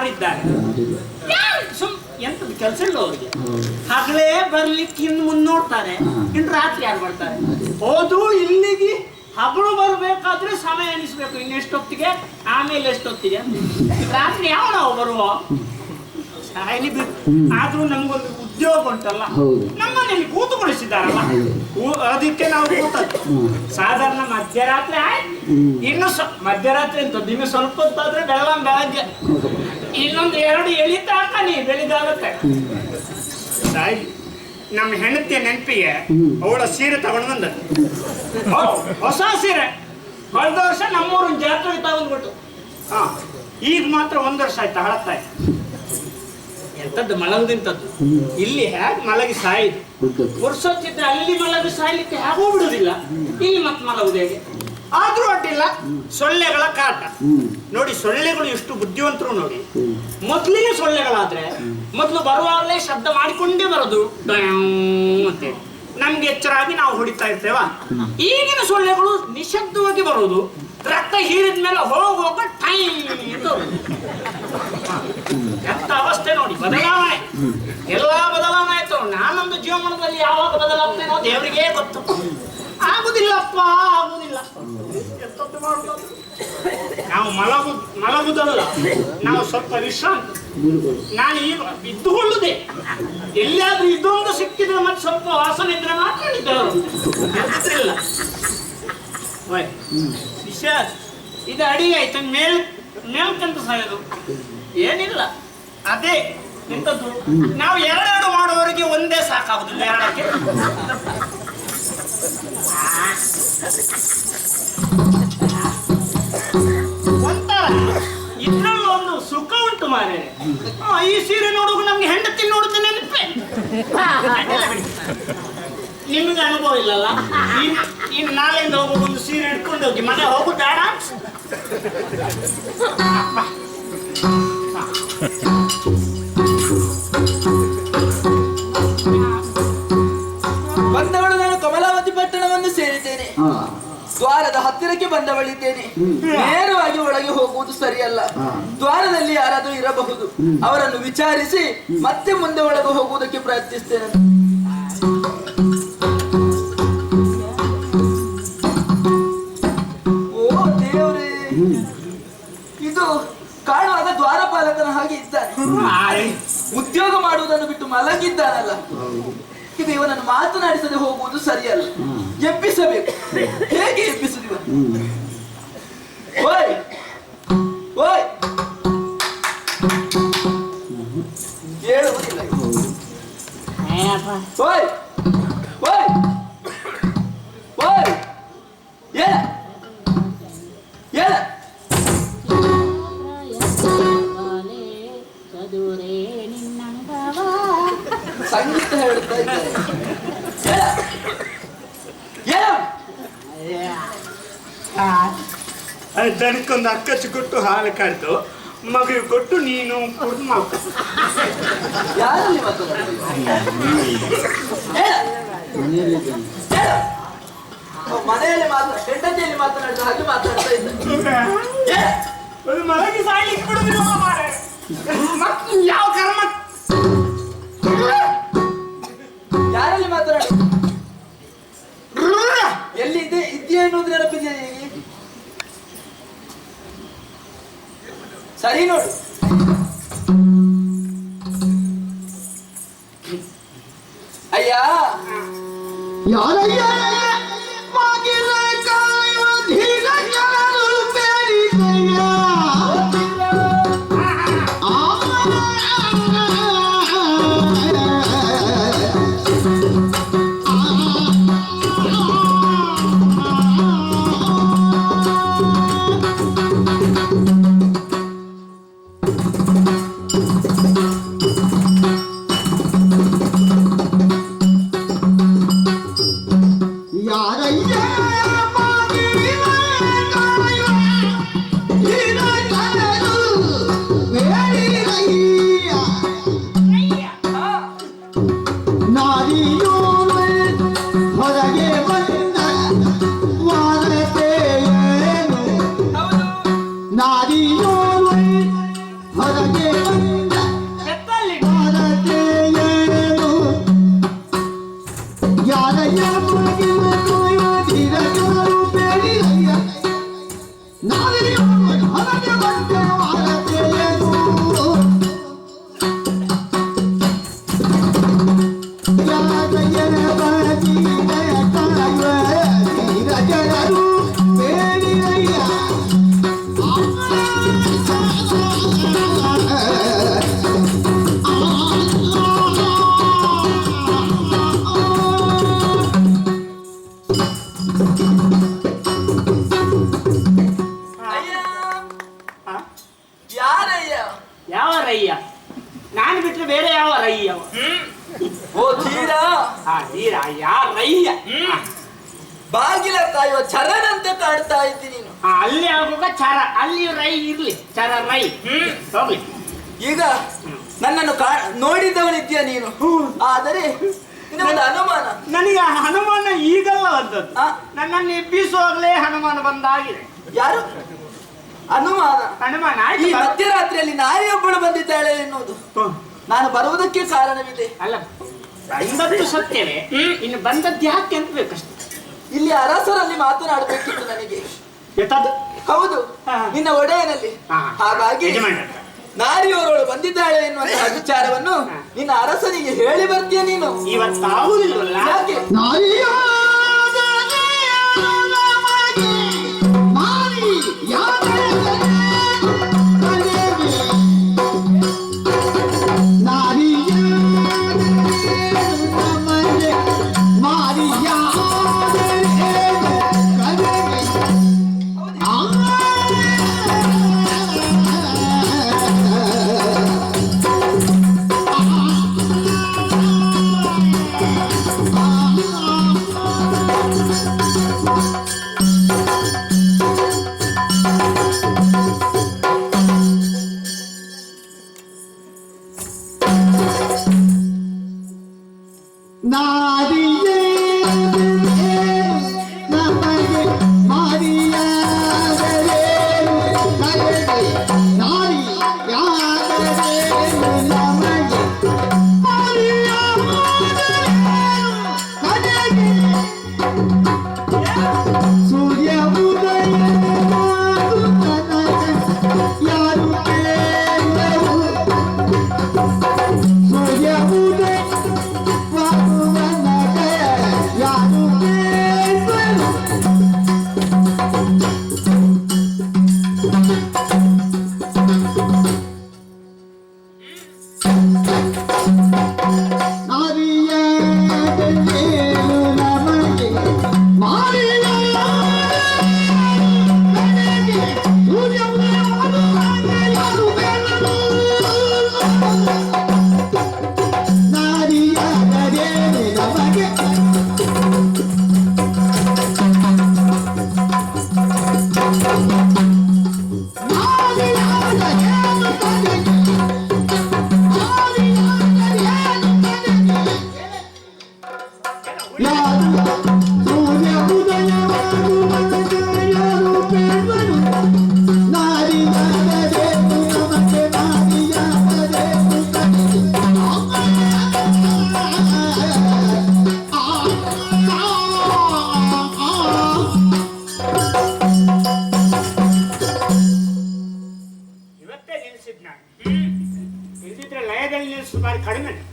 ಮಾಡಿದ್ದಾರೆ. ಎಂತದ್ದು ಕೆಲಸ ಇಲ್ಲ ಅವರಿಗೆ. ಹಗಲೇ ಬರ್ಲಿಕ್ಕೆ ಇನ್ನು ಮುಂದೆ ನೋಡ್ತಾರೆ, ಇನ್ನು ರಾತ್ರಿ ಯಾರು ಬರ್ತಾರೆ. ಹೋದು ಇಲ್ಲಿಗೆ ಹಗಲು ಬರ್ಬೇಕಾದ್ರೆ ಸಮಯ ಎನಿಸ್ಬೇಕು, ಇನ್ನೆಷ್ಟೊತ್ತಿಗೆ, ಆಮೇಲೆ ಎಷ್ಟೊತ್ತಿಗೆ, ರಾತ್ರಿ ಯಾವ ನಾವು ಬರುವ ಸಾಯಲಿ ಬಿಟ್ಟು. ಆದ್ರೂ ನಮ್ಗೊಂದು ಉದ್ಯೋಗ ಉಂಟಲ್ಲ, ನಮ್ಮನೇಲಿ ಕೂತುಗೊಳಿಸಿದ್ದಾರಲ್ಲ, ಅದಕ್ಕೆ ನಾವು ಕೂತದ್ದು. ಸಾಧಾರಣ ಮಧ್ಯರಾತ್ರಿ ಆಯ್ತು, ಇನ್ನು ಮಧ್ಯರಾತ್ರಿ ಅಂತದ್ದು ಇನ್ನು ಸ್ವಲ್ಪ ಹೊತ್ತಾದ್ರೆ ಬೆಳಗ್ಗೆ, ಇನ್ನೊಂದು 2 ಎಳಿತಾಕ ನೀ ಬೆಳಿಗಾಗತ್ತೆ. ಸಾಯಿ ನಮ್ಮ ಹೆಂಡತಿಯ ನೆನಪಿಗೆ ಅವಳ ಸೀರೆ ತಗೊಂಡು ಬಂದದ್ದು, ಹೊಸ ಸೀರೆ. ಕಳೆದ ವರ್ಷ ನಮ್ಮೂರಿನ ಜಾತ್ರೆಗೆ ತಗೊಂಡ್ಬಿಟ್ಟು, ಈಗ ಮಾತ್ರ 1 ವರ್ಷ ಆಯ್ತು ಹಳತ್ತಾಯ್ತು. ಎಂತದ್ದು ಮಲಗದಿಂತದ್ದು, ಇಲ್ಲಿ ಹೇಗೆ ಮಲಗಿ ಸಾಯಿದು. ವರ್ಷೊತ್ತಿದ್ರೆ ಅಲ್ಲಿ ಮಲಗಿ ಸಾಯ್ಲಿಕ್ಕೆ ಹೇಗೂ ಬಿಡುದಿಲ್ಲ, ಇಲ್ಲಿ ಮತ್ತೆ ಮಲಗುದು ಹೇಗೆ? ಆದ್ರೂ ಅಡ್ಡಿಲ್ಲ. ಸೊಳ್ಳೆಗಳ ಕಾಟ ನೋಡಿ, ಸೊಳ್ಳೆಗಳು ಎಷ್ಟು ಬುದ್ಧಿವಂತರು ನೋಡಿ. ಮೊದ್ಲಿಗೆ ಸೊಳ್ಳೆಗಳಾದ್ರೆ ಮೊದ್ಲು ಬರುವಾಗಲೇ ಶಬ್ದ ಮಾಡಿಕೊಂಡೇ ಬರೋದು ಮತ್ತೆ, ನಮ್ಗೆ ಎಚ್ಚರಾಗಿ ನಾವು ಹೊಡಿತಾ ಇರ್ತೇವ. ಈಗಿನ ಸೊಳ್ಳೆಗಳು ನಿಶಬ್ದವಾಗಿ ಬರುವುದು, ರಕ್ತ ಹೀರಿದ ಮೇಲೆ ಹೋಗುವಾಗ ಟೈಮ್ ಎಂದು. ಎಂತ ಅವಸ್ಥೆ ನೋಡಿ, ಬದಲಾವಣೆ, ಎಲ್ಲಾ ಬದಲಾವಣೆ ಆಯ್ತು. ನಾನೊಂದು ಜೀವನದಲ್ಲಿ ಯಾವಾಗ ಬದಲಾಗ್ತೇನೋ ದೇವರಿಗೆ ಗೊತ್ತು. ಆಗುದಿಲ್ಲಪ್ಪ, ಆಗುದಿಲ್ಲ. ಎಂತದ್ದು ಮಾಡುವುದು? ನಾವು ಮಲಗುದಲ್ಲ, ನಾವು ಸ್ವಲ್ಪ ವಿಶ್ರಾಂತಿ. ನಾನು ಈಗ ಇದ್ದುಕೊಳ್ಳುದೆ, ಎಲ್ಲಿಯಾದ್ರೂ ಇದೊಂದು ಸಿಕ್ಕಿದ್ರೆ ಮತ್ತೆ ಸ್ವಲ್ಪ ವಾಸನೆ ಇದ್ರೆ ಮಾತ್ರ ಇಲ್ಲ. ವಿಷಯ ಇದು ಅಡಿಗೆ ಆಯ್ತು, ಮೇಲ್ಕಂತ ಸಾಯೋದು ಏನಿಲ್ಲ. ಅದೇ ಎಂತದ್ದು, ನಾವು 2 ಮಾಡುವವರಿಗೆ ಒಂದೇ ಸಾಕಾಗುದಿಲ್ಲ, 2ಕ್ಕೆ. ಒಂಥರ ಇದ್ರಲ್ಲೂ ಒಂದು ಸುಖ ಉಂಟು ಮಾರೇ. ಈ ಸೀರೆ ನೋಡುವಾಗ ನಮ್ಗೆ ಹೆಂಡತಿ ನೋಡುತ್ತೆ ನೆನಪೆ. ನಿಮ್ಗೆ ಅನುಭವ ಇಲ್ಲಲ್ಲ? ಇನ್ನು ನಾಳೆಯಿಂದ ಹೋಗುವ ಒಂದು ಸೀರೆ ಇಟ್ಕೊಂಡು ಹೋಗಿ ಮನೆ ಹೋಗು ಬೇಡ. ಬಂದವಳು ನಾನು ಕಮಲಾವತಿ ಪಟ್ಟಣವನ್ನು ಸೇರಿದ್ದೇನೆ. ದ್ವಾರದ ಹತ್ತಿರಕ್ಕೆ ಬಂದವಳಿದ್ದೇನೆ. ನೇರವಾಗಿ ಒಳಗೆ ಹೋಗುವುದು ಸರಿಯಲ್ಲ. ದ್ವಾರದಲ್ಲಿ ಯಾರಾದರೂ ಇರಬಹುದು, ಅವರನ್ನು ವಿಚಾರಿಸಿ ಮತ್ತೆ ಮುಂದೆ ಒಳಗೆ ಹೋಗುವುದಕ್ಕೆ ಪ್ರಯತ್ನಿಸ್ತೇನೆ. ಓ ದೇವರೇ, ಇದು ಕಾಣುವಾಗ ದ್ವಾರಪಾಲಕನ ಹಾಗೆ ಇದ್ದಾನೆ. ಉದ್ಯೋಗ ಮಾಡುವುದನ್ನು ಬಿಟ್ಟು ಮಲಗಿದ್ದಾನಲ್ಲ. ಇದು ಇವನನ್ನು ಮಾತನಾಡಿಸದೆ ಹೋಗುವುದು ಸರಿಯಲ್ಲ. ಎಬ್ಬಿಸಬೇಕು. ಹೇಗೆ ಎಬ್ಬಿಸುದಿವ? ಓಯ್ ಓಯ್, ಹೇಳುವುದಿಲ್ಲ. ಓಯ್ ಓಯ್ ಓಯ್, ಏನ ಏನ ಸಂಗೀತ ಹೇಳುತ್ತಾ ಇದ್ದಾರೆ. ದನಕ್ಕೊಂದು ಅಕ್ಕಚ್ಚು ಕೊಟ್ಟು ಹಾಲು ಕರೆದು ಮಗು ಕೊಟ್ಟು ನೀನು ಕುಡ್ದು ಮಾಡು. ಯಾರಲ್ಲಿ ಮನೆಯಲ್ಲಿ ಹೆಂಡತಿಯಲ್ಲಿ ಮಾತನಾಡಿದ ಹಾಗೆ ಮಾತನಾಡ್ತಾ ಇದ್ದ. ಮಲಗಿ ಸಾಯ್ಲಿಕ್ಕೆ ಬಿಡುದಿಲ್ಲ ಮಾರೆ. ಯಾವ ಕರ್ಮ? ಯಾರಲ್ಲಿ ಮಾತನಾಡಿ? ಎಲ್ಲಿ ಇದೆಯಾ ಎನ್ನುವುದು ನೆನಪಿದೆಯಾ ನಿನಗೆ? ಸರಿ ನೋಡು. ಅಯ್ಯ ಯಾರಯ್ಯ ಯಾವ ರಯ್ಯ? ನಾನು ಬಿಟ್ರೆ ಬೇರೆ ಯಾವ ರಯ್ಯ? ಓ ಧೀರ, ಧೀರ ಯಾರ ರಯ್ಯ? ಬಾಗಿಲ ಕಾಯುವ ಚರನಂತೆ ಕಾಡ್ತಾ ಇದ್ದೀನಿ ನೀನು. ಅಲ್ಲಿ ಆಗುವಾಗ ಚರ, ಅಲ್ಲಿ ರೈ ಇರ್ಲಿ, ಚರ ರೈ ಹೋಗ್ಲಿ. ಈಗ ನನ್ನನ್ನು ನೋಡಿದವನಿದ್ಯಾ ನೀನು, ಆದರೆ ಒಂದು ಅನುಮಾನ. ನನಗೆ ಹನುಮಾನ ಈಗಲ್ಲ ಬಂದದ್ದು, ನನ್ನನ್ನು ಎಬ್ಬಿಸುವಾಗಲೇ ಹನುಮಾನ ಬಂದಾಗಿದೆ. ಯಾರು ಅನುಮಾನ? ಹನುಮಾನ ಈ ಮಧ್ಯರಾತ್ರಿಯಲ್ಲಿ ನಾರಿಯೊಬ್ಬಳು ಬಂದಿದ್ದಾಳೆ ಎನ್ನುವುದು. ನಾನು ಬರುವುದಕ್ಕೆ ಕಾರಣವಿದೆ. ಅಲ್ಲ, ಬಂದದ್ದು ಸತ್ಯವೇ, ಇನ್ನು ಬಂದದ್ದು ಯಾಕೆ ಅಂತ ಬೇಕಷ್ಟೆ. ಇಲ್ಲಿ ಅರಸರಲ್ಲಿ ಮಾತನಾಡಬೇಕಿತ್ತು ನನಗೆ. ಹೌದು, ನಿನ್ನ ಒಡೆಯನಲ್ಲಿ. ಹಾಗಾಗಿ ನಾರಿಯವರವಳು ಬಂದಿದ್ದಾಳೆ ಎನ್ನುವಂತಹ ವಿಚಾರವನ್ನು ನಿನ್ನ ಅರಸನಿಗೆ ಹೇಳಿ ಬರ್ತೀಯ ನೀನು. ಇವತ್ತಾಗುದಿಲ್ವಲ್ಲ? ಯಾಕೆ?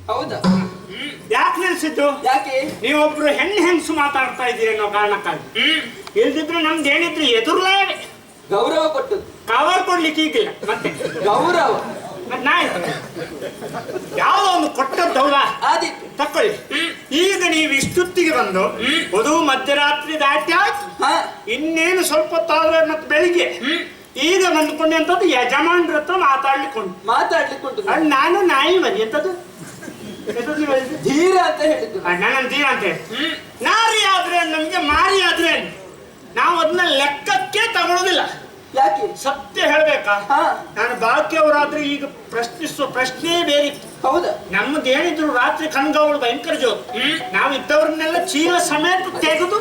ಹೌದಾ? ಯಾಕೆ ನಿಲ್ಸಿದ್ದು? ಯಾಕೆ? ನೀವೊಬ್ರು ಹೆಂಗಸು ಮಾತಾಡ್ತಾ ಇದ್ದೀರಿ ಅನ್ನೋ ಕಾರಣಕ್ಕಾಗಿ. ಇಲ್ದಿದ್ರೆ ನಮ್ದು ಏನಿದ್ರು ಎದುರ್ಲೇ ಗೌರವ ಕೊಟ್ಟು ಕವರ್ ಕೊಡ್ಲಿಕ್ಕೆ ಈಗಿಲ್ಲ. ಮತ್ತೆ ಗೌರವ ಯಾವ್ದೋ ಒಂದು ಕೊಟ್ಟದ್ದೌದ ಆದಿತ್ತು ತಕೊಳ್ಳಿ. ಈಗ ನೀವು ಇಷ್ಟೊತ್ತಿಗೆ ಬಂದು ವಧು ಮಧ್ಯರಾತ್ರಿ ದಾಟಿ ಆಯ್ತು, ಇನ್ನೇನು ಸ್ವಲ್ಪ ಹೊತ್ತಾದ್ರೆ ಮತ್ತೆ ಬೆಳಿಗ್ಗೆ ಈಗ ಬಂದ್ಕೊಂಡೆ ಅಂತದ್ದು ಯಜಮಾನ್ರ ಹತ್ರ ಮಾತಾಡ್ಲಿಕ್ಕೆ ನಾನು ನಾಯಿ ಬರಿ ಎಂತದ್ದು ಧೀರ ಅಂತ ಹೇಳಿದ್ದು. ನನ್ನ ಧೀರ ಅಂತ ಹೇಳಿ ನಾರಿ ಆದ್ರೆ ನಮ್ಗೆ ಮಾರಿ ಆದ್ರೆ ನಾವು ಅದನ್ನ ಲೆಕ್ಕಕ್ಕೆ ತಗೊಳ್ಳೋದಿಲ್ಲ. ಯಾಕೆ? ಸತ್ಯ ಹೇಳ್ಬೇಕಾ, ನಾನು ಬಾಕಿಯವರಾದ್ರೆ ಈಗ ಪ್ರಶ್ನಿಸುವ ಪ್ರಶ್ನೆ ಬೇರೆ. ಹೌದಾ? ನಮ್ಮದು ಏನಿದ್ರು ರಾತ್ರಿ ಕಣ್ಗಾವಳು ಭಯಂಕರ ಜೋರು. ನಾವು ಇದ್ದವ್ರನ್ನೆಲ್ಲ ಚೀಲ ಸಮೇತ ತೆಗೆದು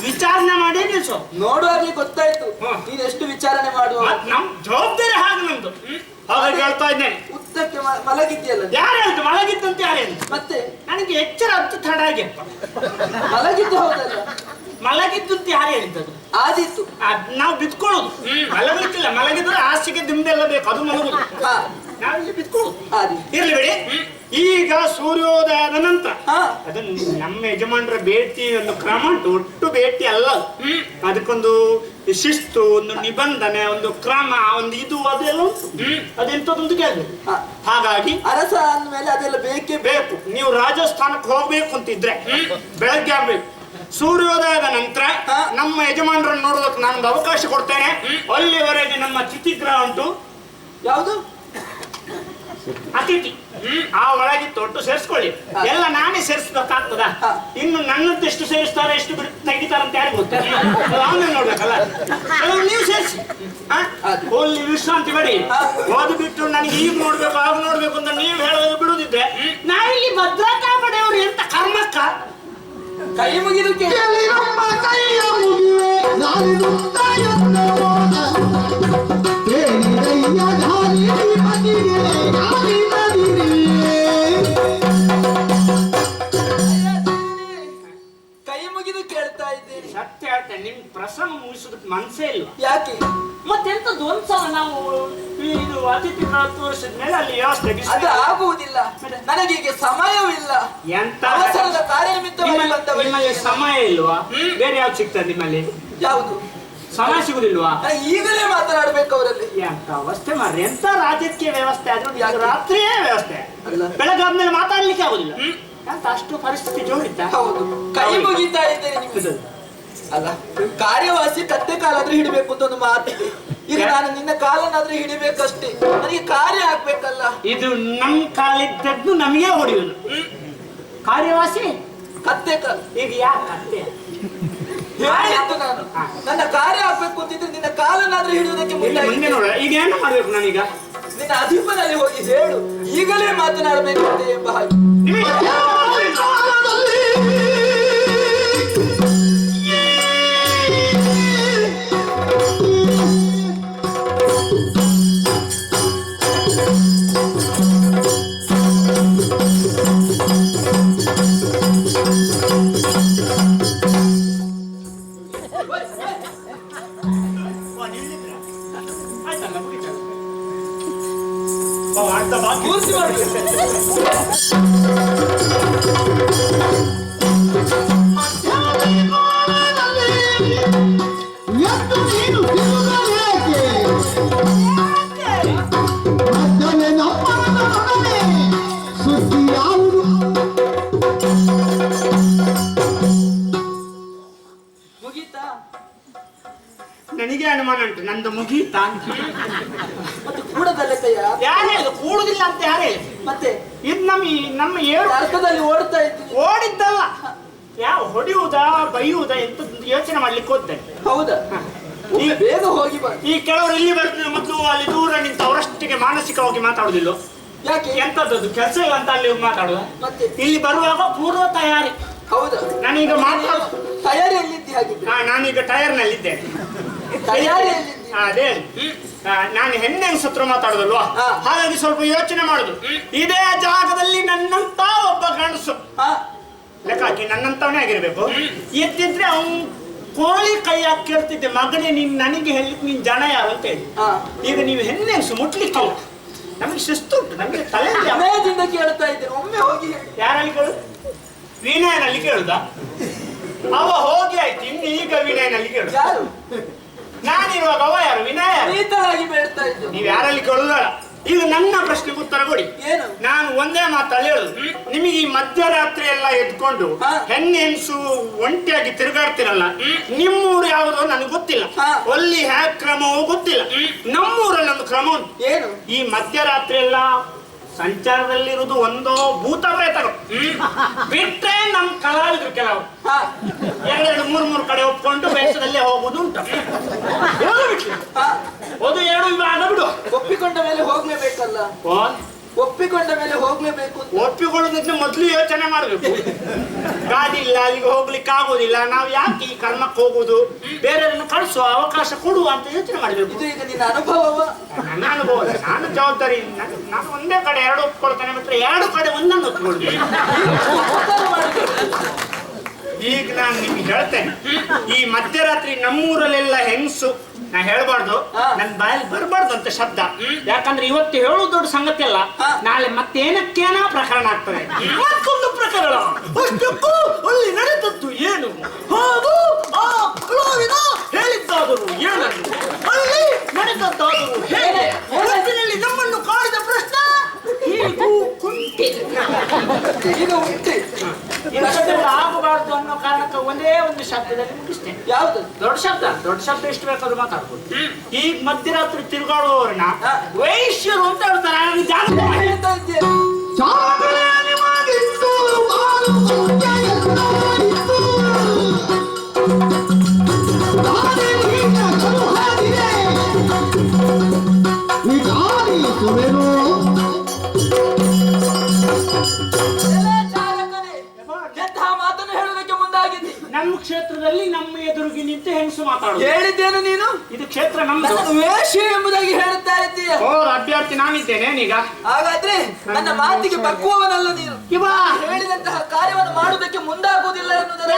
ವಿಚಾರಣೆ ಮಾಡಿ ನಿಲ್ಸೋ. ನೋಡುವಾಗ್ಲಿ ಗೊತ್ತಾಯ್ತು ನೀನ್ ಎಷ್ಟು ವಿಚಾರಣೆ ಮಾಡುವ. ನಮ್ ಜವಾಬ್ದಾರಿ ಹಾಗೆ ನಮ್ದು. ಹಾಗಾಗಿ ಹೇಳ್ತಾ ಇದ್ದೇನೆ. ಉತ್ತಕ್ಕೆ ಮಲಗಿದ್ಯಲ್ಲ? ಯಾರು ಹೇಳ್ತು ಮಲಗಿದ್ದಂತ? ಯಾರು ಹೇಳ್ತು? ಮತ್ತೆ ನನಗೆ ಎಚ್ಚರ ಹತ್ತು ತಡ ಆಗಿ ಮಲಗಿದ್ದು. ಹೌದಲ್ಲ? ಮಲಗಿದ್ದಂತ ಯಾರು ಹೇಳಿದ್ದದು? ಆದಿತ್ತು. ನಾವು ಬಿತ್ಕೊಳ್ಳೋದು ಮಲಗಲಿಕ್ಕಿಲ್ಲ. ಮಲಗಿದ್ರೆ ಹಾಸಿಗೆ ದಿಂಬೆಲ್ಲ ಬೇಕು, ಅದು ಮಲಗುದು. ನಾವಿಲ್ಲಿ ಬಿತ್ಕೊಳ್ಳೋದು. ಇರ್ಲಿ ಬಿಡಿ. ಈಗ ಸೂರ್ಯೋದಯದ ನಂತರ ಅದನ್ನು ನಮ್ಮ ಯಜಮಾನರ ಭೇಟಿ ಒಂದು ಕ್ರಮ ಉಂಟು. ಒಟ್ಟು ಭೇಟಿ ಅಲ್ಲ, ಅದಕ್ಕೊಂದು ಶಿಸ್ತು, ಒಂದು ನಿಬಂಧನೆ, ಒಂದು ಕ್ರಮ, ಒಂದು ಇದು ಅದೆಲ್ಲ ಉಂಟು. ಅದೆಂತದೊಂದು ಕೇಳಬೇಕು. ಹಾಗಾಗಿ ಅರಸ ಅಂದ್ಮೇಲೆ ಅದೆಲ್ಲ ಬೇಕೇ ಬೇಕು. ನೀವು ರಾಜಸ್ಥಾನಕ್ಕೆ ಹೋಗ್ಬೇಕು ಅಂತಿದ್ರೆ ಬೆಳಗ್ಗೆ ಆಗ್ಬೇಕು. ಸೂರ್ಯೋದಯದ ನಂತರ ನಮ್ಮ ಯಜಮಾನರನ್ನು ನೋಡೋದಕ್ಕೆ ನಾನು ಅವಕಾಶ ಕೊಡ್ತೇನೆ. ಅಲ್ಲಿವರೆಗೆ ನಮ್ಮ ತಿಥಿಗ್ರಹ ಉಂಟು. ಯಾವುದು? ಅತಿಥಿ ಆ ಒಳಗಿತ್ತು ಒಟ್ಟು ಸೇರಿಸ್ಕೊಳ್ಳಿ. ಎಲ್ಲ ನಾನೇ ಸೇರಿಸ್ಬೇಕಾಗ್ತದ? ಇನ್ನು ನನ್ನದೆಷ್ಟು ಸೇರಿಸ್ತಾರೆ ಎಷ್ಟು ತೆಗಿತಾರೆ ಅಂತ ಯಾರಿಗೆ ಗೊತ್ತ? ಆಮೇಲೆ ನೋಡ್ಬೇಕಲ್ಲ. ನೀವು ಸೇರಿಸಿ ಹೋಲಿ ವಿಶ್ರಾಂತಿ ಬೇಡಿ. ಓದು ಬಿಟ್ಟು ನನಗೆ ಈಗ ನೋಡ್ಬೇಕು ಆಗ ನೋಡ್ಬೇಕು ಅಂತ ನೀವು ಹೇಳೋದು ಬಿಡುದಿದ್ರೆ ನಾವಿಲ್ಲಿ ಭದ್ರತಾ ಪಡೆಯವರು ಎಂತ ಕರ್ಮಕ್ಕ ಕೈ ಮುಗಿದು ಕೇಳಿ ಕೈ ಮುಗಿದು ಕೇಳ್ತಾ ಇದ್ದೇನೆ. ಸತ್ಯ ಹೇಳ್ತೇನೆ, ನಿಮ್ ಪ್ರಸಂಗ ಮುಗಿಸೋದಕ್ಕೆ ಮನ್ಸೇ ಇಲ್ಲ. ಯಾಕೆ? ಮತ್ತೆಂತದ್ದು ಒಂದ್ಸಲ ನಾವು ಇದು ಅತಿಥಿ ತೋರಿಸಿದ ಮೇಲೆ ಅಲ್ಲಿ ವ್ಯವಸ್ಥೆ ಅದು ಆಗುವುದಿಲ್ಲ. ನನಗೀಗ ಸಮಯವಿಲ್ಲ. ಎಂತ ಅವಸರದ ಕಾರ್ಯನಿಮಿತ್ತವಾಗಿ ಬಂದವರಿಗೆ ನಿಮ್ಮಲ್ಲಿ ಸಮಯ ಇಲ್ವಾ? ಬೇರೆ ಯಾವ್ದು ಸಿಗ್ತದೆ ನಿಮ್ಮಲ್ಲಿ? ಯಾವುದು ಸಮಯ ಸಿಗುದಿಲ್ವಾ? ಈಗಲೇ ಮಾತನಾಡ್ಬೇಕು ಅವರಲ್ಲಿ. ಎಂತ ಅವಸ್ಥೆ ಮಾಡ್ರಿ, ಎಂತ ರಾಜಕೀಯ ವ್ಯವಸ್ಥೆ ಆದ್ರೂ ರಾತ್ರಿಯೇ ವ್ಯವಸ್ಥೆ. ಬೆಳಗಾದ್ಮೇಲೆ ಮಾತಾಡ್ಲಿಕ್ಕೆ ಆಗುದಿಲ್ಲ. ಅಂತ ಅಷ್ಟು ಪರಿಸ್ಥಿತಿ ಜೋಡಿತ್ತ. ಹೌದು, ಕೈ ಮುಗಿತಾ ಇದ್ದೇನೆ ನಿಮಗೆ. ಅಲ್ಲ, ಕಾರ್ಯವಾಸಿ ಕತ್ತೆ ಕಾಲಾದ್ರೂ ಹಿಡಿಬೇಕು ಅಂತ ಒಂದು ಮಾತಿದೆ. ಈಗ ನಾನು ನಿನ್ನ ಕಾಲನಾದ್ರೂ ಹಿಡಿಬೇಕಷ್ಟೇ, ನನಗೆ ಕಾರ್ಯ ಆಗ್ಬೇಕಲ್ಲ. ಇದು ನಮ್ ಕಾಲಿದ್ದದ್ದು ನಮಗೆ ಹೊಡೆಯುವುದು. ಕಾರ್ಯವಾಸಿ ಕತ್ತೆ ಕಾಲ. ಈಗ ಯಾಕೆ ಕತ್ತೆ ಹೇಳಿದ್ದು ನಾನು, ನನ್ನ ಕಾರ್ಯ ಆಗ್ಬೇಕು ಅಂತಿದ್ರೆ ನಿನ್ನ ಕಾಲನಾದ್ರೂ ಹಿಡಿಯುವುದಕ್ಕೆ ಮುಂದೆ ನೋಡ. ಈಗ ಏನು ಮಾಡ್ಬೇಕು ನಾನೀಗ? ನಿನ್ನ ಅಧಿಪನಲ್ಲಿ ಹೋಗಿ ಹೇಳು, ಈಗಲೇ ಮಾತನಾಡಬೇಕು ಅಂತ ಎಂಬ ಹಾಗೆ. ಕೂರ್ಸಿ ಮಾಡ್ಬೇಕು. ಮುಗೀತಾ? ನನಗೆ ಅನುಮಾನ ಉಂಟು ನಂದು ಮುಗೀತಾ ಅಂತ. ಮತ್ತೆ ಕೂಡದಲ್ಲೇ ಕೈಯ ಯಾರು ಹೇಳಿದ್ರು ಕೂಡುದಿಲ್ಲ ಅಂತ? ಯಾರು ಹೇಳಿ? ಮತ್ತೆ ಇದು ನಮ್ಮ ಏಳು ಅರ್ಥದಲ್ಲಿ ಓಡ್ತಾ ಇದ್ದೀನಿ. ಓಡಿದ್ದಲ್ಲ, ಯಾವ ಹೊಡೆಯುವುದಾ ಬೈಯುವುದಾ ಎಂತ ಯೋಚನೆ ಮಾಡ್ಲಿಕ್ಕೆ ಹೋಗ್ತೇನೆ. ಹೌದಾ? ಈ ಬೇಗ ಹೋಗಿ ಬಾ. ಈ ಕೆಲವರು ಇಲ್ಲಿ ಬರ್ತಾರೆ ಮೊದಲು ಅಲ್ಲಿ ದೂರ ನಿಂತು ಅವರಷ್ಟಿಗೆ ಮಾನಸಿಕವಾಗಿ ಮಾತಾಡುದಿಲ್ಲ. ಯಾಕೆ? ಎಂತದ್ದು ಕೆಲಸ ಇಲ್ಲ ಅಂತ ಅಲ್ಲಿ ಮಾತಾಡುವ. ಮತ್ತೆ ಇಲ್ಲಿ ಬರುವಾಗ ಪೂರ್ವ ತಯಾರಿ. ಹೌದಾ? ನಾನೀಗ ಮಾತಾಡ ತಯಾರಿಯಲ್ಲಿದ್ದಿ ಹಾಗಿದ್ದೆ. ನಾನೀಗ ಟೈರ್ ನಲ್ಲಿದ್ದೇನೆ. ತಯಾರಿಯಲ್ಲಿದ್ದಿ? ಅದೇ ನಾನು ಹೆಣ್ಣೆ ಸತ್ರ ಮಾತಾಡುದಲ್ವಾ, ಹಾಗಾಗಿ ಸ್ವಲ್ಪ ಯೋಚನೆ ಮಾಡುದು. ಇದೇ ಜಾಗದಲ್ಲಿ ನನ್ನಂತ ಒಬ್ಬ ಗಂಡಸು ಲೆಕ್ಕ ಹಾಕಿ ನನ್ನಂತವನೇ ಆಗಿರ್ಬೇಕು. ಎದ್ದಿದ್ರೆ ಅವನು ಕೋಳಿ ಕೈ ಹಾಕಿ ಕೇಳ್ತಿದ್ದೆ, ಮಗನೇ ನೀನ್ ನನಗೆ ಹೇಳಿಕ್ ನೀನ್ ಜನ ಯಾರು ಅಂತ ಹೇಳಿ. ಈಗ ನೀವು ಹೆಣ್ಣೆಸು ಮುಟ್ಲಿಕ್ಕೆ ನಮಗೆ ಶಿಸ್ತು ಉಂಟು, ನಮಗೆ ತಲೆ ಸಮಯದಿಂದ ಕೇಳ್ತಾ ಇದ್ದೇನೆ. ಒಮ್ಮೆ ಹೋಗಿ ಯಾರಲ್ಲಿ ಕೇಳು? ವಿನಯನಲ್ಲಿ ಕೇಳುದ? ಅವ ಹೋಗಿ ಆಯ್ತು, ಇನ್ನು ಈಗ ವಿನಯನಲ್ಲಿ ಕೇಳುದು. ಯಾರು? ನಾನಿರುವಾಗ ಅವ ಯಾರು? ವಿನಯ. ನೀತರಾಗಿ ಬೇಡ್ತಾ ಇದ್ದೇನೆ. ನೀವು ಯಾರಲ್ಲಿ ಕೇಳುದಲ್ಲ. ಈಗ ನನ್ನ ಪ್ರಶ್ನೆಗೆ ಉತ್ತರ ಕೊಡಿ. ಏನು? ನಾನು ಒಂದೇ ಮಾತಲ್ಲಿ ಹೇಳುದು, ನಿಮಗೆ ಈ ಮಧ್ಯರಾತ್ರಿ ಎಲ್ಲ ಎದ್ಕೊಂಡು ಹೆಣ್ಣೆನ್ಸು ಒಂಟಿಯಾಗಿ ತಿರುಗಾಡ್ತಿರಲ್ಲ, ನಿಮ್ಮೂರು ಯಾವುದೋ ನನಗೆ ಗೊತ್ತಿಲ್ಲ, ಅಲ್ಲಿ ಹ್ಯಾ ಕ್ರಮವೋ ಗೊತ್ತಿಲ್ಲ. ನಮ್ಮೂರಲ್ಲಿ ಒಂದು ಕ್ರಮ ಉಂಟು. ಏನು? ಈ ಮಧ್ಯರಾತ್ರಿ ಎಲ್ಲ ಸಂಚಾರದಲ್ಲಿರುವುದು ಒಂದೋ ಭೂತ ಪ್ರೇತಗಳು ಬಿಟ್ರೆ ನಮ್ ಕಲಾವಿದ್ರು ಕೆಲವು ಎರಡು ಮೂರು ಕಡೆ ಒಪ್ಕೊಂಡು ವೇಷದಲ್ಲೇ ಹೋಗುದು ಉಂಟು. ಅದು ಎರಡು ವಿಭಾಗ ಬಿಡು. ಒಪ್ಪಿಕೊಂಡ ಮೇಲೆ ಹೋಗ್ಲೇಬೇಕಲ್ಲ. ಒಪ್ಪಿಕೊಂಡ ಮೇಲೆ ಹೋಗ್ಲೇಬೇಕು. ಒಪ್ಪಿಕೊಳ್ಳೋದಕ್ಕೆ ಮೊದ್ಲು ಯೋಚನೆ ಮಾಡ್ಬೇಕು. ಗಾಡಿ ಇಲ್ಲ, ಅಲ್ಲಿಗೆ ಹೋಗ್ಲಿಕ್ಕೆ ಆಗೋದಿಲ್ಲ, ನಾವು ಯಾಕೆ ಈ ಕರ್ಮಕ್ಕೆ ಹೋಗುದು, ಬೇರೆಯವ್ರನ್ನ ಕಳಿಸುವ ಅವಕಾಶ ಕೊಡುವ ಅಂತ ಯೋಚನೆ ಮಾಡ್ಬೇಕು. ಇದು ಈಗ ನಿನ್ನ ಅನುಭವವ? ನನ್ನ ಅನುಭವ. ನಾನು ಜವಾಬ್ದಾರಿ, ನಾನು ಒಂದೇ ಕಡೆ ಎರಡು ಒಪ್ಕೊಳ್ತೇನೆ, ಮಾತ್ರ ಎರಡು ಕಡೆ ಒಂದನ್ನು ಒಪ್ಕೊಳ್ತೇನೆ. ಈಗ ನಾನು ನಿಮ್ಗೆ ಹೇಳ್ತೇನೆ, ಈ ಮಧ್ಯರಾತ್ರಿ ನಮ್ಮೂರಲ್ಲೆಲ್ಲ ಹೆಂಗಸು, ನಾ ಹೇಳ್ಬಾರ್ದು, ನನ್ ಬಾಯಲ್ಲಿ ಬರ್ಬಾರ್ದು ಅಂತ ಶಬ್ದ. ಯಾಕಂದ್ರೆ ಇವತ್ತು ಹೇಳೋದು ದೊಡ್ಡ ಸಂಗತಿ ಅಲ್ಲ, ನಾಳೆ ಮತ್ತೇನಕ್ಕೇನೋ ಪ್ರಕರಣ ಆಗ್ತದೆ. ಮತ್ತೊಂದು ಪ್ರಕರಣ ಅಷ್ಟಕ್ಕೂ ಅಲ್ಲಿ ನಡೆದದ್ದು ಏನು, ಹಾಗೂ ಆ ಕಲಾವಿದ ಹೇಳಿದ್ದಾದರು ಏನನ್ನು, ಅಲ್ಲಿ ನಡೆದದ್ದಾದರು ಹೇಗೆ, ಒಟ್ಟಿನಲ್ಲಿ ನಮ್ಮನ್ನು ಕಾಡಿದ ಪ್ರಶ್ನೆ ಹೀಗೂ ಕುಂಟಿ. ಈಗ ಉಂಟೆ ಆಗಬಾರ್ದು ಅನ್ನೋ ಕಾರಣಕ್ಕೆ ಒಂದೇ ಒಂದು ಶಬ್ದದಲ್ಲಿ ಮುಗಿಸ್ತೇನೆ. ಯಾವ್ದು? ದೊಡ್ಡ ಶಬ್ದ ಎಷ್ಟು ಬೇಕಾದ್ರೂ ಮಾತಾಡ್ಬೋದು. ಈಗ ಮಧ್ಯರಾತ್ರಿ ತಿರುಗಾಡುವವರನ್ನ ವೈಶ್ಯರು ಅಂತ ಹೇಳ್ತಾರೆ. ಎಂತ ಹೆಂಗಸು ಮಾತಾಡುದು? ಹೇಳಿದ್ದೇನು ನೀನು? ಇದು ಕ್ಷೇತ್ರ ನಮ್ದು. ವೇಷ ಎಂಬುದಾಗಿ ಹೇಳುತ್ತಾ ಇದ್ದೀಯ. ಓ ಅಭ್ಯರ್ಥಿ ನಾನಿದ್ದೇನೆ ಈಗ. ಹಾಗಾದ್ರೆ ನನ್ನ ಮಾತಿಗೆ ಪಕ್ವವನಲ್ಲ ನೀನು. ಇವಾ ಹೇಳಿದಂತಹ ಕಾರ್ಯವನ್ನು ಮಾಡುವುದಕ್ಕೆ ಮುಂದಾಗುವುದಿಲ್ಲ ಎನ್ನುವುದರ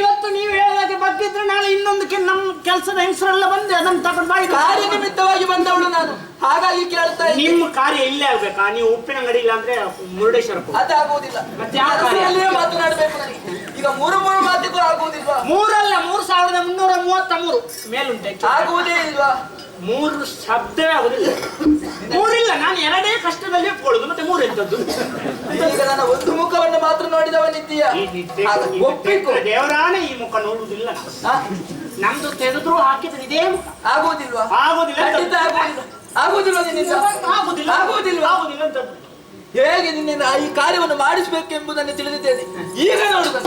ಇವತ್ತು ನೀವು ಹೇಳಿದಾಗೆ ಬಗ್ಗಿದ್ರೆ ನಾಳೆ ಇನ್ನೊಂದಕ್ಕೆ ನಮ್ಮ ಕೆಲಸದ ಹೆಂಗಸರೆಲ್ಲ ಬಂದೆ ಅದನ್ನು ತಗೊಂಡು ಬಾಯಿ ಕಾರ್ಯ ನಿಮಿತ್ತವಾಗಿ ಬಂದವಳು ನಾನು, ಹಾಗಾಗಿ ಕೇಳ್ತಾ ಇದ್ದೀನಿ. ನಿಮ್ಮ ಕಾರ್ಯ ಇಲ್ಲೇ ಆಗ್ಬೇಕಾ? ನೀವು ಉಪ್ಪಿನಂಗಡಿ ಇಲ್ಲ ಅಂದ್ರೆ ಮುರುಡೇಶ್ವರ ಅದಾಗುವುದಿಲ್ಲ. ಮತ್ತೆ ಯಾವ ಕಾರ್ಯ? ಮಾತನಾಡಬೇಕು ನನಗೆ. ಈಗ ಮೂರು ಮಾತಿಗೂ ಆಗುವುದಿಲ್ವಾ? 3,333 ಮೇಲುಂಟೆ. ಆಗುವುದೇ ಇಲ್ವಾ? 3 ಶಬ್ದವೇ ಆಗುದಿಲ್ಲ. 3 ಇಲ್ಲ, ನಾನು 2 ಕಷ್ಟದಲ್ಲಿ ಒಪ್ಕೊಳ್ಳುದು, ಮತ್ತೆ 3 ಎಂತದ್ದು? ಈಗ ನನ್ನ ಒಂದು ಮುಖವನ್ನು ಮಾತ್ರ ನೋಡಿದವನಿದ್ದೀಯ. ಒಪ್ಪಿಕೊ. ದೇವರಾನೆ ಈ ಮುಖ ನೋಡುವುದಿಲ್ಲ. ನಮ್ದು ತೆಗೆದ್ರು ಹಾಕಿದ್ರೆ ಇದೇ ಮುಖ. ಆಗುವುದಿಲ್ವಾ? ಆಗುದಿಲ್ಲ. ಆಗುವುದಿಲ್ಲ ನಿನ್ನಿಂದ? ಆಗುದಿಲ್ಲ. ಆಗುವುದಿಲ್ವಾ? ಆಗುದಿಲ್ಲ ಅಂತದ್ದು. ಹೇಗೆ ನಿನ್ನಿಂದ ಈ ಕಾರ್ಯವನ್ನು ಮಾಡಿಸಬೇಕು ಎಂಬುದನ್ನು ತಿಳಿದಿದ್ದೇನೆ. ಈಗ ನೋಡುವುದು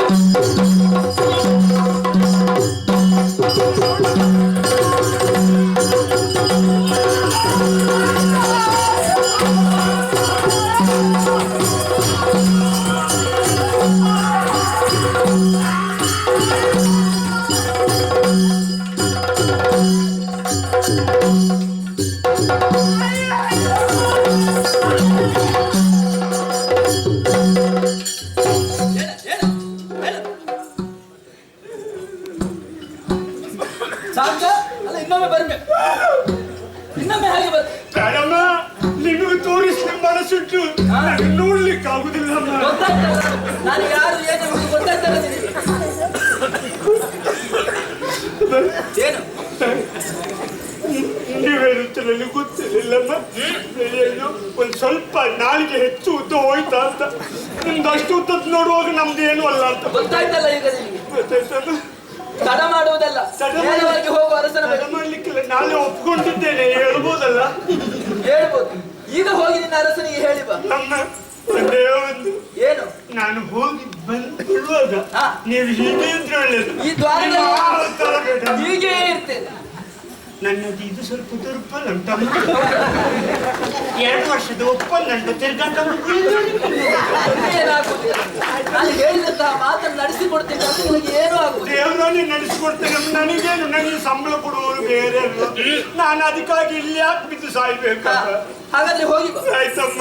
ಸಾಕ ಅಲ್ಲ, ಇನ್ನೊಮ್ಮೆ ಬರ್ಬೇಕು. ಇನ್ನೊಮ್ಮೆ ಹಾಗೆ ಬೇಡಮ್ಮ, ನಿಮಗೆ ತೋರಿಸಿದ ಮನಸ್ಸುಂಟು, ನೋಡ್ಲಿಕ್ಕೆ ಆಗುದಿಲ್ಲ. ಗೊತ್ತಾಗ್ತಲ್ಲ ನಾನು ಯಾರು ಏನು ಗೊತ್ತಾಗ್ತಲ್ಲ ನಿನಗೆ. ಏನು ನೀವು ಹೇಳುತ್ತಿರಲಿ ಗೊತ್ತಿರಲಿಲ್ಲಮ್ಮ. ಏನು ಒಂದ್ ಸ್ವಲ್ಪ ನಾಲಿಗೆ ಹೆಚ್ಚು ಉದ್ದ ಹೋಯ್ತಾ ಅಂತ. ನಿಮ್ದು ಅಷ್ಟು ಉದ್ದದ್ದು ನೋಡುವಾಗ ನಮ್ದು ಏನು ಅಲ್ಲ ಅಂತ ಗೊತ್ತಾಯ್ತಲ್ಲ ಈಗ ನಿನಗೆ. ಗೊತ್ತಾಯ್ತಮ್ಮ. ತಡ ಮಾಡುವುದಲ್ಲ, ನೇರವಾಗಿ ಹೋಗುವ ಅರಸನ ತಡ ಮಾಡ್ಲಿಕ್ಕಿಲ್ಲ, ನಾಳೆ ಒಪ್ಕೊಂಡಿದ್ದೇನೆ ಹೇಳ್ಬೋದಲ್ಲ? ಹೇಳ್ಬೋದು. ಈಗ ಹೋಗಿ ನಿನ್ನ ಅರಸನಿಗೆ ಹೇಳಿ ಬಾ. ನಮ್ಮ ಒಂದೇ ಒಂದು, ಏನು ನಾನು ಹೋಗಿ ಬಂದುಕೊಳ್ಳುವಾಗ ನೀವು ಹೀಗೆ ಇದ್ರೆ ಒಳ್ಳೇದು. ಈ ದ್ವಾರದಲ್ಲಿ ಹೀಗೆ ಇರ್ತೇನೆ. ನನ್ನದು ಇದು ಸ್ವಲ್ಪ ದುರ್ಬಲ ಉಂಟಮ್ಮ. 2 ವರ್ಷದ ಒಪ್ಪಂದ ತಿರ್ಗಂಡು ಏನಾಗುವುದಿಲ್ಲ. ನಾನು ಹೇಳಿದಂತಹ ಮಾತನ್ನು ನಡೆಸಿಕೊಡ್ತೇನೆ, ಅದು ನಿಮಗೆ ಏನೂ ಆಗುವುದು. ದೇವರನ್ನೇ ನಡೆಸಿಕೊಡ್ತೇನೆ. ನನಗೇನು, ನನಗೆ ಸಂಬಳ ಕೊಡುವವರು ಬೇರೆ ಅಲ್ಲ. ನಾನು ಅದಕ್ಕಾಗಿ ಇಲ್ಲಿ ಯಾಕೆ ಬಿದ್ದು ಸಾಯ್ಬೇಕು? ಹಾಗಾದ್ರೆ ಹೋಗಿ ಬಾ. ಆಯ್ತಮ್ಮ.